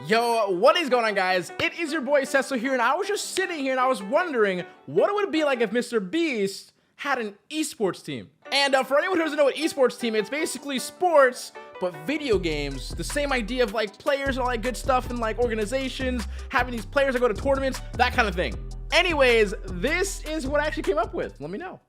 Yo, what is going on, guys? It is your boy Cecil here, and I was just sitting here and I was wondering what it would be like if MrBeast had an esports team. And for anyone who doesn't know what esports team, it's basically sports, but video games. The same idea of like players and all that good stuff and like organizations, having these players that go to tournaments, that kind of thing. Anyways, this is what I actually came up with. Let me know.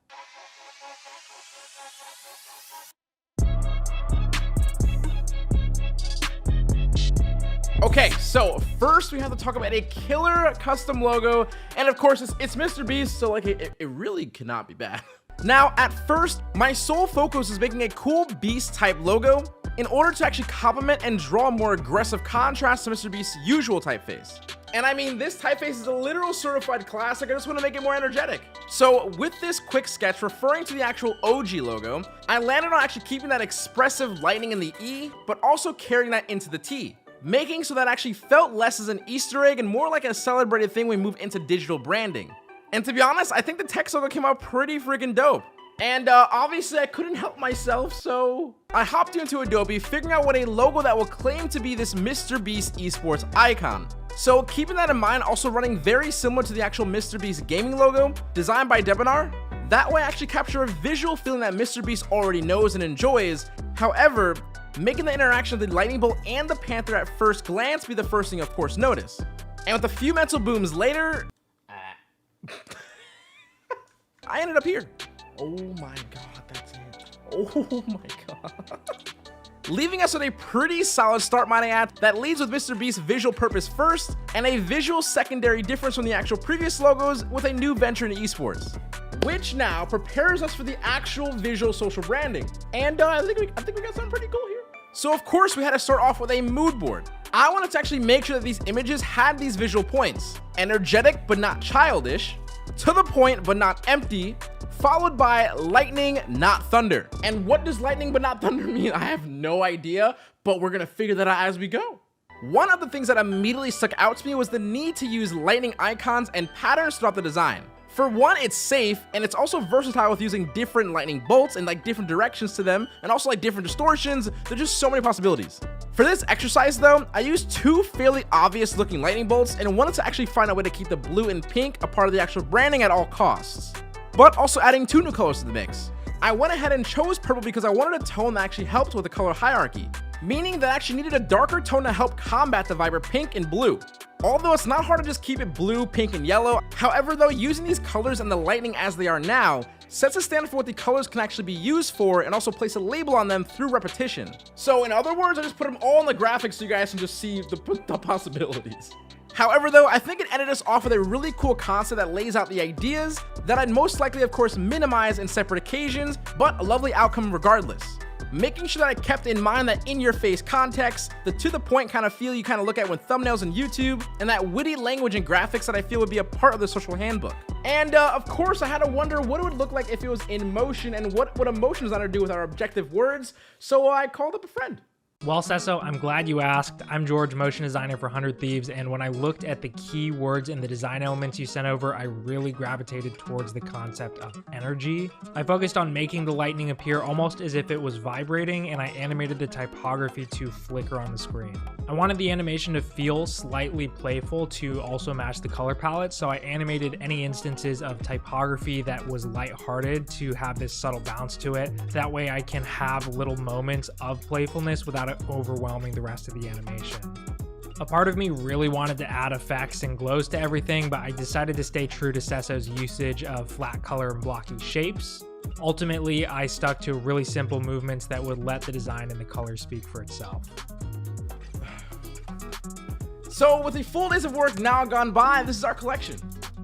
Okay, so first we have to talk about a killer custom logo, and of course it's MrBeast, so like it really cannot be bad. Now, at first, my sole focus is making a cool beast type logo in order to actually complement and draw a more aggressive contrast to MrBeast's usual typeface. And I mean, this typeface is a literal certified classic. I just want to make it more energetic. So with this quick sketch referring to the actual OG logo, I landed on actually keeping that expressive lightning in the E, but also carrying that into the T, making so that actually felt less as an Easter egg and more like a celebrated thing when we move into digital branding. And to be honest, I think the text logo came out pretty freaking dope. And obviously I couldn't help myself, so I hopped into Adobe, figuring out what a logo that will claim to be this MrBeast esports icon. So keeping that in mind, also running very similar to the actual MrBeast gaming logo, designed by Debinar. That way I actually capture a visual feeling that MrBeast already knows and enjoys. However, making the interaction of the lightning bolt and the panther at first glance be the first thing, of course, notice. And with a few mental booms later, I ended up here. Oh my god, that's it. Oh my god. Leaving us with a pretty solid start, might I add, that leads with MrBeast's visual purpose first, and a visual secondary difference from the actual previous logos with a new venture into esports, which now prepares us for the actual visual social branding. And I think we got something pretty cool here. So of course we had to start off with a mood board. I wanted to actually make sure that these images had these visual points: energetic but not childish, to the point but not empty, followed by lightning, not thunder. And what does lightning but not thunder mean? I have no idea, but we're gonna figure that out as we go. One of the things that immediately stuck out to me was the need to use lightning icons and patterns throughout the design. For one, it's safe, and it's also versatile with using different lightning bolts and like different directions to them, and also like different distortions. There's just so many possibilities. For this exercise though, I used two fairly obvious looking lightning bolts and wanted to actually find a way to keep the blue and pink a part of the actual branding at all costs, but also adding two new colors to the mix. I went ahead and chose purple because I wanted a tone that actually helped with the color hierarchy, meaning that I actually needed a darker tone to help combat the vibrant pink and blue. Although it's not hard to just keep it blue, pink, and yellow. However though, using these colors and the lightning as they are now sets a standard for what the colors can actually be used for, and also place a label on them through repetition. So in other words, I just put them all in the graphics so you guys can just see the possibilities. However though, I think it ended us off with a really cool concept that lays out the ideas that I'd most likely of course minimize in separate occasions, but a lovely outcome regardless. Making sure that I kept in mind that in-your-face context, the to-the-point kind of feel you kind of look at when thumbnails on YouTube, and that witty language and graphics that I feel would be a part of the social handbook. And of course, I had to wonder what it would look like if it was in motion, and what would a motion designer do with our objective words, so I called up a friend. Well, Cesso, I'm glad you asked. I'm George, motion designer for 100 Thieves, and when I looked at the keywords and the design elements you sent over, I really gravitated towards the concept of energy. I focused on making the lightning appear almost as if it was vibrating, and I animated the typography to flicker on the screen. I wanted the animation to feel slightly playful to also match the color palette, so I animated any instances of typography that was lighthearted to have this subtle bounce to it. That way I can have little moments of playfulness without it overwhelming the rest of the animation. A part of me really wanted to add effects and glows to everything, but I decided to stay true to Cesso's usage of flat color and blocky shapes. Ultimately, I stuck to really simple movements that would let the design and the color speak for itself. So with the full days of work now gone by, this is our collection.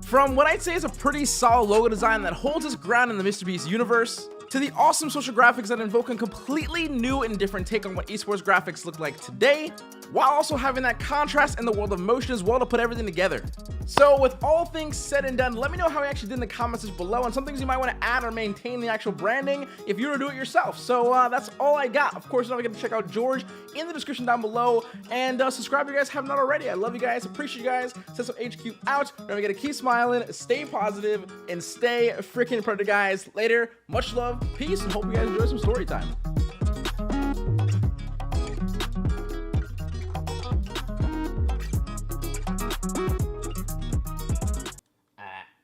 From what I'd say is a pretty solid logo design that holds its ground in the MrBeast universe, to the awesome social graphics that invoke a completely new and different take on what esports graphics look like today, while also having that contrast in the world of motion as well to put everything together. So with all things said and done, let me know how you actually did in the comments below, and some things you might want to add or maintain the actual branding if you were to do it yourself. So that's all I got. Of course, don't forget to check out George in the description down below, and subscribe if you guys have not already. I love you guys, appreciate you guys. Cecil HQ out. Don't forget to keep smiling, stay positive, and stay freaking productive, guys. Later, much love, peace, and hope you guys enjoy some story time.